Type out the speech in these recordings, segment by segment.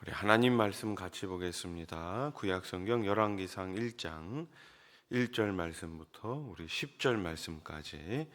우리 하나님 말씀 같이 보겠습니다. 구약성경 열왕기상 1장 1절 말씀부터 우리 10절 말씀까지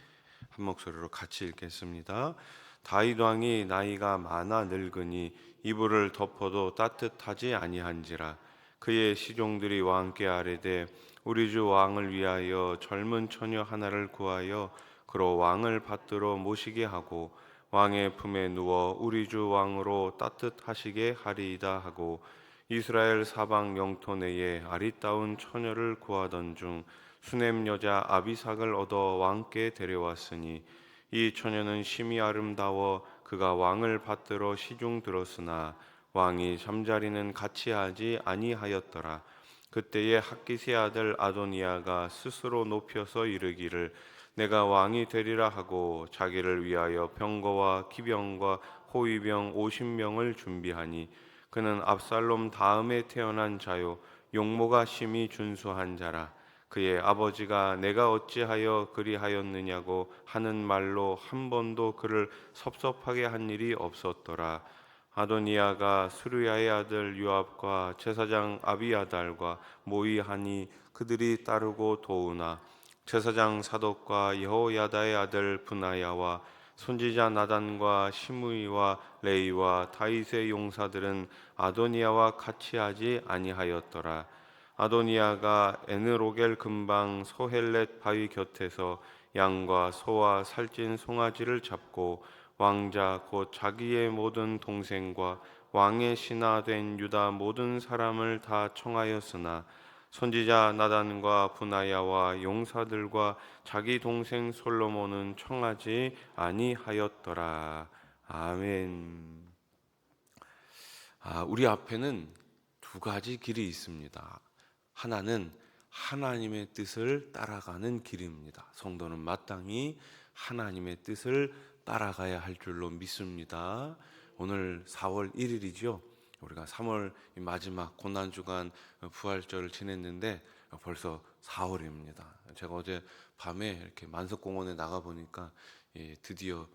한 목소리로 같이 읽겠습니다. 다윗 왕이 나이가 많아 늙으니 이불을 덮어도 따뜻하지 아니한지라. 그의 시종들이 왕께 아뢰되 우리 주 왕을 위하여 젊은 처녀 하나를 구하여 그로 왕을 받들어 모시게 하고 왕의 품에 누워 우리 주 왕으로 따뜻하시게 하리이다 하고 이스라엘 사방 영토 내에 아리따운 처녀를 구하던 중 수넴 여자 아비삭을 얻어 왕께 데려왔으니 이 처녀는 심히 아름다워 그가 왕을 받들어 시중 들었으나 왕이 잠자리는 같이 하지 아니하였더라. 그때에 학기스의 아들 아도니아가 스스로 높여서 이르기를 내가 왕이 되리라 하고 자기를 위하여 병거와 기병과 호위병 50명을 준비하니 그는 압살롬 다음에 태어난 자요 용모가 심히 준수한 자라. 그의 아버지가 내가 어찌하여 그리하였느냐고 하는 말로 한 번도 그를 섭섭하게 한 일이 없었더라. 아도니아가 스루야의 아들 요압과 제사장 아비아달과 모의하니 그들이 따르고 도우나 제사장 사독과 여호야다의 아들 브나야와 선지자 나단과 시므이와 레이와 다윗의 용사들은 아도니아와 같이 하지 아니하였더라. 아도니아가 에느로겔 근방 소헬렛 바위 곁에서 양과 소와 살찐 송아지를 잡고 왕자 곧 자기의 모든 동생과 왕의 신하 된 유다 모든 사람을 다 청하였으나 선지자 나단과 분하야와 용사들과 자기 동생 솔로몬은 청하지 아니하였더라. 아멘. 우리 앞에는 두 가지 길이 있습니다. 하나는 하나님의 뜻을 따라가는 길입니다. 성도는 마땅히 하나님의 뜻을 따라가야 할 줄로 믿습니다. 오늘 4월 1일이죠. 우리가 3월 마지막 고난주간 부활절을 지냈는데 벌써 4월입니다. 제가 어제 밤에 이렇게 만석공원에 나가 보니까 드디어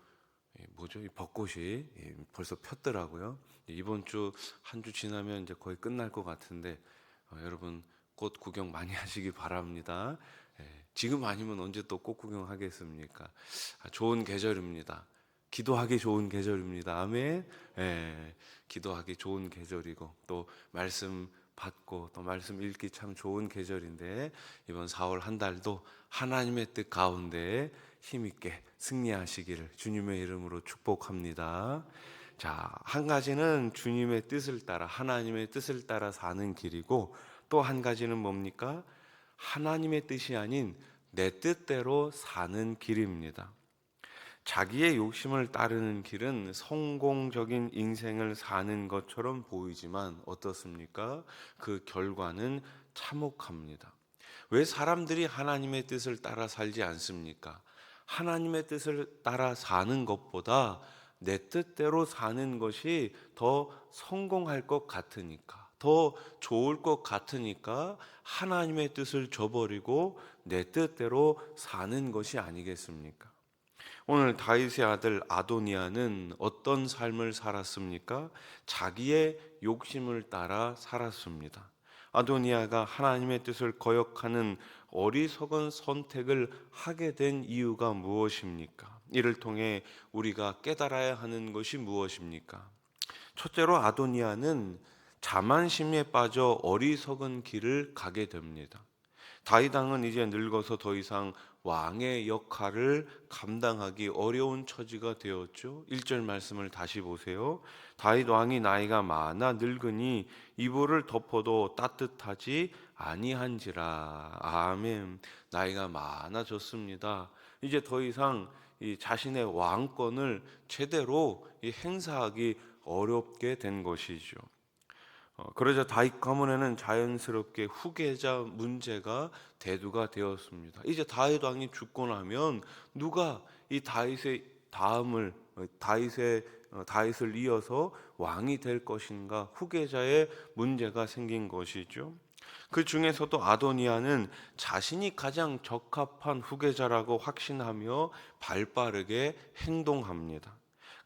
이 벚꽃이 벌써 폈더라고요. 이번 주 한 주 지나면 이제 거의 끝날 것 같은데 여러분 꽃 구경 많이 하시기 바랍니다. 지금 아니면 언제 또 꽃 구경하겠습니까? 좋은 계절입니다. 기도하기 좋은 계절입니다. 아멘. 기도하기 좋은 계절이고 또 말씀 받고 또 말씀 읽기 참 좋은 계절인데 이번 4월 한 달도 하나님의 뜻 가운데 힘있게 승리하시기를 주님의 이름으로 축복합니다. 자, 한 가지는 주님의 뜻을 따라 하나님의 뜻을 따라 사는 길이고 또 한 가지는 뭡니까? 하나님의 뜻이 아닌 내 뜻대로 사는 길입니다. 자기의 욕심을 따르는 길은 성공적인 인생을 사는 것처럼 보이지만 어떻습니까? 그 결과는 참혹합니다. 왜 사람들이 하나님의 뜻을 따라 살지 않습니까? 하나님의 뜻을 따라 사는 것보다 내 뜻대로 사는 것이 더 성공할 것 같으니까, 더 좋을 것 같으니까 하나님의 뜻을 저버리고 내 뜻대로 사는 것이 아니겠습니까? 오늘 다윗의 아들 아도니아는 어떤 삶을 살았습니까? 자기의 욕심을 따라 살았습니다. 아도니아가 하나님의 뜻을 거역하는 어리석은 선택을 하게 된 이유가 무엇입니까? 이를 통해 우리가 깨달아야 하는 것이 무엇입니까? 첫째로 아도니아는 자만심에 빠져 어리석은 길을 가게 됩니다. 다윗 왕은 이제 늙어서 더 이상 왕의 역할을 감당하기 어려운 처지가 되었죠. 1절 말씀을 다시 보세요. 다윗 왕이 나이가 많아 늙으니 이불을 덮어도 따뜻하지 아니한지라. 아멘. 나이가 많아졌습니다. 이제 더 이상 이 자신의 왕권을 제대로 행사하기 어렵게 된 것이죠. 그러자 다윗 가문에는 자연스럽게 후계자 문제가 대두가 되었습니다. 이제 다윗 왕이 죽고 나면 누가 이 다윗의 다음을 다윗을 이어서 왕이 될 것인가 후계자의 문제가 생긴 것이죠. 그 중에서도 아도니아는 자신이 가장 적합한 후계자라고 확신하며 발빠르게 행동합니다.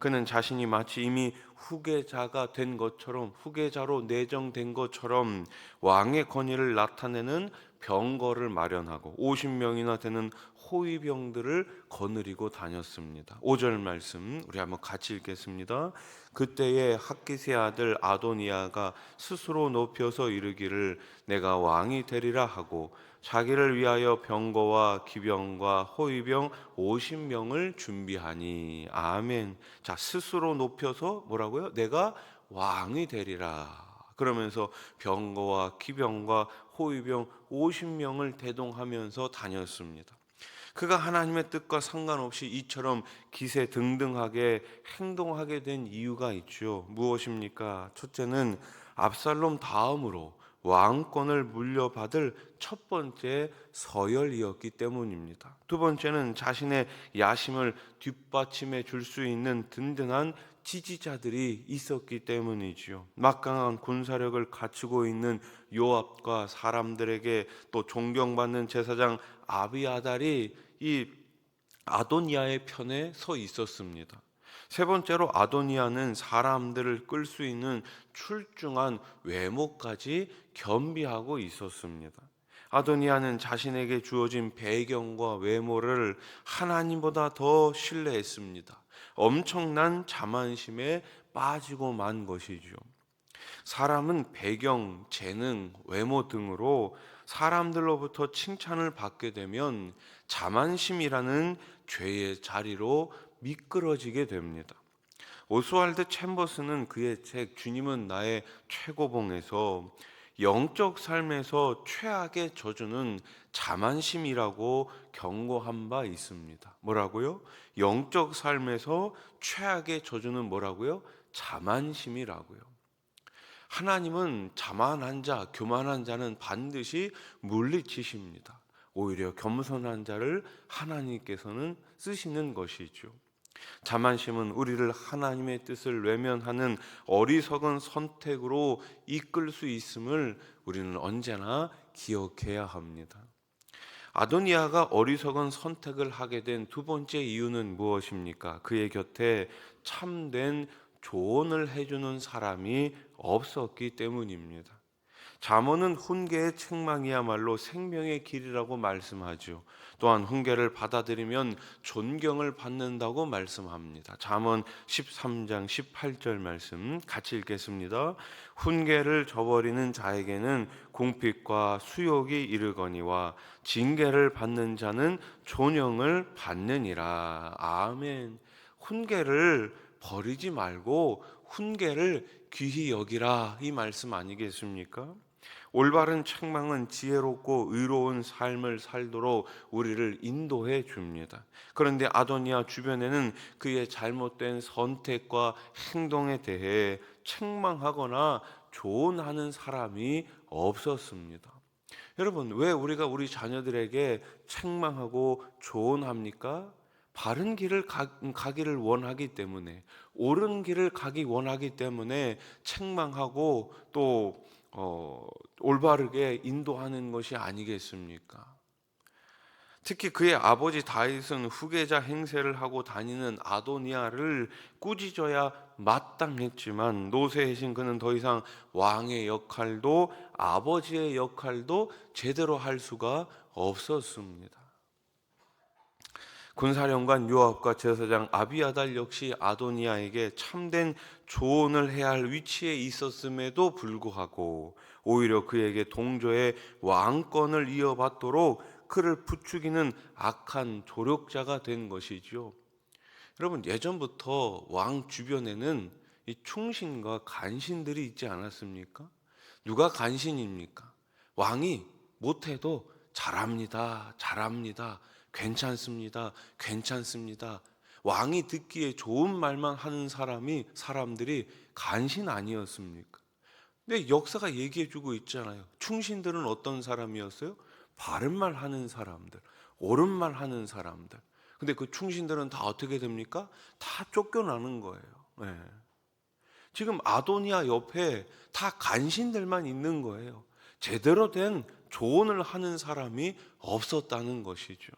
그는 자신이 마치 이미 후계자가 된 것처럼, 후계자로 내정된 것처럼 왕의 권위를 나타내는 병거를 마련하고 50명이나 되는 호위병들을 거느리고 다녔습니다. 5절 말씀 우리 한번 같이 읽겠습니다. 그때에 학기스의 아들 아도니아가 스스로 높여서 이르기를 내가 왕이 되리라 하고 자기를 위하여 병거와 기병과 호위병 50명을 준비하니. 아멘. 자, 스스로 높여서 뭐라고요? 내가 왕이 되리라. 그러면서 병거와 기병과 호위병 50명을 대동하면서 다녔습니다. 그가 하나님의 뜻과 상관없이 이처럼 기세등등하게 행동하게 된 이유가 있죠. 무엇입니까? 첫째는 압살롬 다음으로 왕권을 물려받을 첫 번째 서열이었기 때문입니다. 두 번째는 자신의 야심을 뒷받침해 줄 수 있는 든든한 지지자들이 있었기 때문이지요. 막강한 군사력을 갖추고 있는 요압과 사람들에게 또 존경받는 제사장 아비아달이 이 아도니아의 편에 서 있었습니다. 세 번째로 아도니아는 사람들을 끌 수 있는 출중한 외모까지 겸비하고 있었습니다. 아도니아는 자신에게 주어진 배경과 외모를 하나님보다 더 신뢰했습니다. 엄청난 자만심에 빠지고 만 것이죠. 사람은 배경, 재능, 외모 등으로 사람들로부터 칭찬을 받게 되면 자만심이라는 죄의 자리로 미끄러지게 됩니다. 오스왈드 챔버스는 그의 책 주님은 나의 최고봉에서 영적 삶에서 최악의 저주는 자만심이라고 경고한 바 있습니다. 뭐라고요? 영적 삶에서 최악의 저주는 뭐라고요? 자만심이라고요. 하나님은 자만한 자, 교만한 자는 반드시 물리치십니다. 오히려 겸손한 자를 하나님께서는 쓰시는 것이죠. 자만심은 우리를 하나님의 뜻을 외면하는 어리석은 선택으로 이끌 수 있음을 우리는 언제나 기억해야 합니다. 아도니아가 어리석은 선택을 하게 된 두 번째 이유는 무엇입니까? 그의 곁에 참된 조언을 해주는 사람이 없었기 때문입니다. 잠언은 훈계의 책망이야말로 생명의 길이라고 말씀하죠. 또한 훈계를 받아들이면 존경을 받는다고 말씀합니다. 잠언 13장 18절 말씀 같이 읽겠습니다. 훈계를 저버리는 자에게는 궁핍과 수욕이 이르거니와 징계를 받는 자는 존영을 받느니라. 아멘. 훈계를 버리지 말고 훈계를 귀히 여기라, 이 말씀 아니겠습니까? 올바른 책망은 지혜롭고 의로운 삶을 살도록 우리를 인도해 줍니다. 그런데 아도니아 주변에는 그의 잘못된 선택과 행동에 대해 책망하거나 조언하는 사람이 없었습니다. 여러분, 왜 우리가 우리 자녀들에게 책망하고 조언합니까? 바른 길을 가기를 원하기 때문에, 옳은 길을 가기 원하기 때문에 책망하고 또 올바르게 인도하는 것이 아니겠습니까? 특히 그의 아버지 다윗은 후계자 행세를 하고 다니는 아도니아를 꾸짖어야 마땅했지만 노쇠해진 그는 더 이상 왕의 역할도 아버지의 역할도 제대로 할 수가 없었습니다. 군사령관 요압과 제사장 아비아달 역시 아도니아에게 참된 조언을 해야 할 위치에 있었음에도 불구하고 오히려 그에게 동조해 왕권을 이어받도록 그를 부추기는 악한 조력자가 된 것이죠. 여러분, 예전부터 왕 주변에는 이 충신과 간신들이 있지 않았습니까? 누가 간신입니까? 왕이 못해도 잘합니다, 잘합니다, 괜찮습니다, 괜찮습니다. 왕이 듣기에 좋은 말만 하는 사람들이 간신 아니었습니까? 근데 역사가 얘기해주고 있잖아요. 충신들은 어떤 사람이었어요? 바른 말 하는 사람들, 옳은 말 하는 사람들. 근데 그 충신들은 다 어떻게 됩니까? 다 쫓겨나는 거예요. 네. 지금 아도니아 옆에 다 간신들만 있는 거예요. 제대로 된 조언을 하는 사람이 없었다는 것이죠.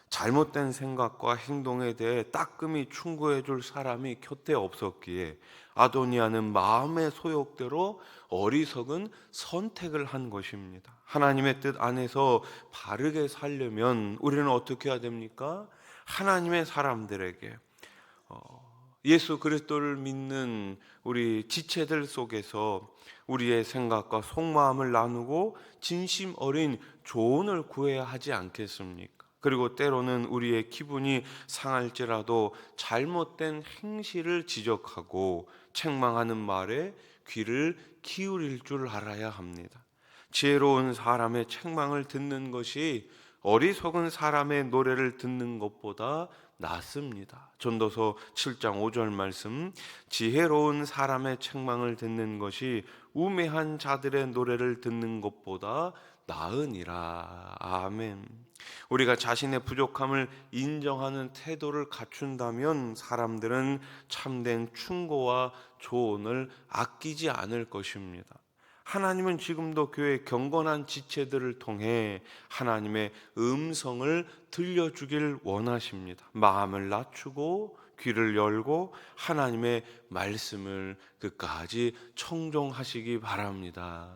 잘못된 생각과 행동에 대해 따끔히 충고해 줄 사람이 곁에 없었기에 아도니아는 마음의 소욕대로 어리석은 선택을 한 것입니다. 하나님의 뜻 안에서 바르게 살려면 우리는 어떻게 해야 됩니까? 하나님의 사람들에게 예수 그리스도를 믿는 우리 지체들 속에서 우리의 생각과 속마음을 나누고 진심 어린 조언을 구해야 하지 않겠습니까? 그리고 때로는 우리의 기분이 상할지라도 잘못된 행실을 지적하고 책망하는 말에 귀를 기울일 줄 알아야 합니다. 지혜로운 사람의 책망을 듣는 것이 어리석은 사람의 노래를 듣는 것보다 낫습니다. 전도서 7장 5절 말씀, 지혜로운 사람의 책망을 듣는 것이 우매한 자들의 노래를 듣는 것보다 나으니라. 아멘. 우리가 자신의 부족함을 인정하는 태도를 갖춘다면 사람들은 참된 충고와 조언을 아끼지 않을 것입니다. 하나님은 지금도 교회 경건한 지체들을 통해 하나님의 음성을 들려주길 원하십니다. 마음을 낮추고 귀를 열고 하나님의 말씀을 끝까지 청종하시기 바랍니다.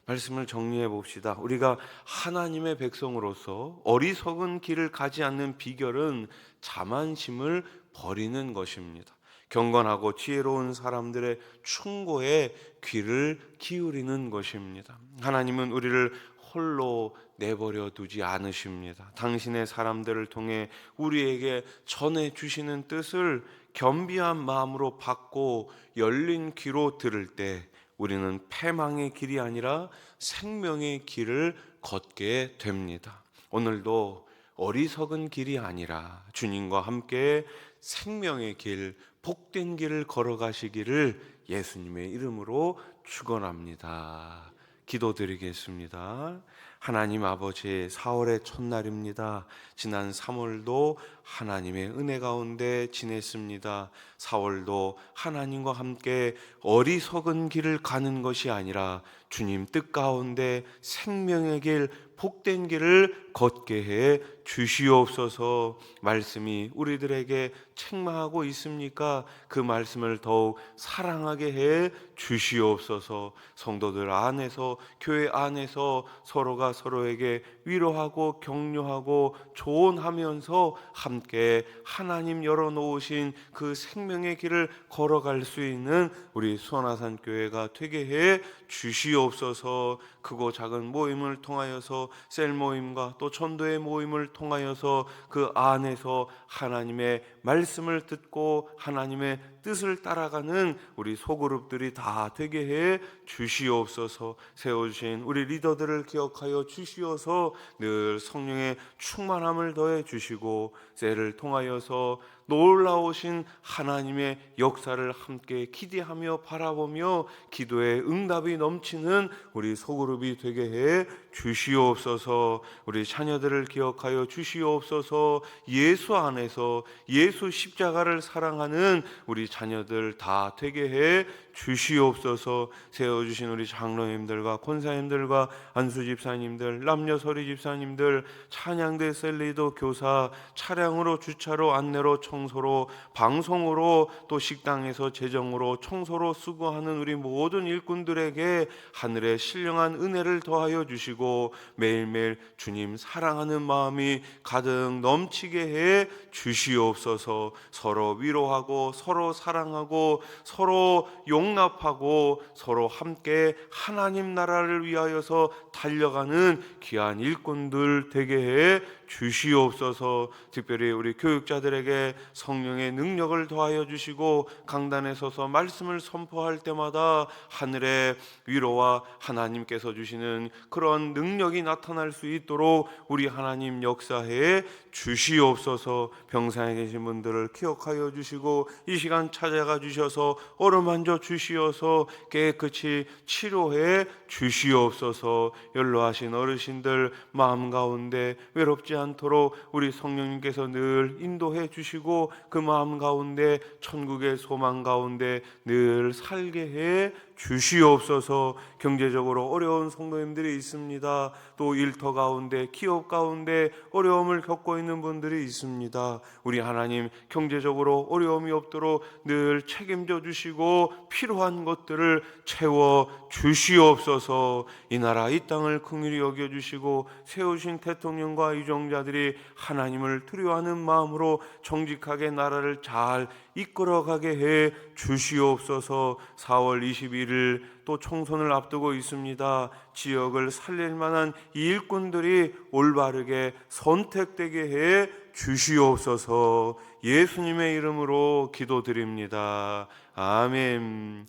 말씀을 정리해 봅시다. 우리가 하나님의 백성으로서 어리석은 길을 가지 않는 비결은 자만심을 버리는 것입니다. 경건하고 지혜로운 사람들의 충고에 귀를 기울이는 것입니다. 하나님은 우리를 홀로 내버려 두지 않으십니다. 당신의 사람들을 통해 우리에게 전해주시는 뜻을 겸비한 마음으로 받고 열린 귀로 들을 때 우리는 패망의 길이 아니라 생명의 길을 걷게 됩니다. 오늘도 어리석은 길이 아니라 주님과 함께 생명의 길, 복된 길을 걸어가시기를 예수님의 이름으로 축원합니다. 기도드리겠습니다. 하나님 아버지, 4월의 첫날입니다. 지난 3월도 하나님의 은혜 가운데 지냈습니다. 4월도 하나님과 함께 어리석은 길을 가는 것이 아니라 주님 뜻 가운데 생명의 길, 복된 길을 걷게 해 주시옵소서. 말씀이 우리들에게 책망하고 있습니까? 그 말씀을 더욱 사랑하게 해 주시옵소서. 성도들 안에서, 교회 안에서 서로가 서로에게 위로하고 격려하고 조언하면서 함께 하나님 열어놓으신 그 생명의 길을 걸어갈 수 있는 우리 수원아산 교회가 되게 해 주시옵소서. 크고 작은 모임을 통하여서 셀 모임과 또 전도의 모임을 통하여서 그 안에서 하나님의 말씀을 듣고 하나님의 뜻을 따라가는 우리 소그룹들이 다 되게 해 주시옵소서. 세워주신 우리 리더들을 기억하여 주시어서 늘 성령의 충만함을 더해 주시고 셀을 통하여서 놀라우신 하나님의 역사를 함께 기대하며 바라보며 기도의 응답이 넘치는 우리 소그룹이 되게 해 주시옵소서. 우리 자녀들을 기억하여 주시옵소서. 예수 안에서 예수 십자가를 사랑하는 우리 자녀들 다 되게 해 주시옵소서. 세워주신 우리 장로님들과 권사님들과 안수 집사님들, 남녀 서리 집사님들, 찬양대 셀리더 교사, 차량으로 주차로 안내로 청소로 방송으로 또 식당에서 재정으로 청소로 수고하는 우리 모든 일꾼들에게 하늘의 신령한 은혜를 더하여 주시고 매일매일 주님 사랑하는 마음이 가득 넘치게 해 주시옵소서. 서로 위로하고 서로 사랑하고 서로 용납하고 서로 함께 하나님 나라를 위하여서 달려가는 귀한 일꾼들 되게 해 주시옵소서. 특별히 우리 교육자들에게 성령의 능력을 더하여 주시고 강단에 서서 말씀을 선포할 때마다 하늘의 위로와 하나님께서 주시는 그런 능력이 나타날 수 있도록 우리 하나님 역사해 주시옵소서. 병상에 계신 분들을 기억하여 주시고 이 시간 찾아가 주셔서 어루만져 주시어서 깨끗이 치료해 주시옵소서. 연로하신 어르신들 마음 가운데 외롭지 않도록 우리 성령님께서 늘 인도해 주시고 그 마음 가운데 천국의 소망 가운데 늘 살게 해 주시옵소서. 경제적으로 어려운 성도님들이 있습니다. 또 일터 가운데 기업 가운데 어려움을 겪고 있는 분들이 있습니다. 우리 하나님 경제적으로 어려움이 없도록 늘 책임져 주시고 필요한 것들을 채워 주시옵소서. 이 나라 이 땅을 긍휼히 여겨 주시고 세우신 대통령과 유정자들이 하나님을 두려워하는 마음으로 정직하게 나라를 잘 이끌어가게 해 주시옵소서. 4월 21일 또 총선을 앞두고 있습니다. 지역을 살릴 만한 이 일꾼들이 올바르게 선택되게 해 주시옵소서. 예수님의 이름으로 기도드립니다. 아멘.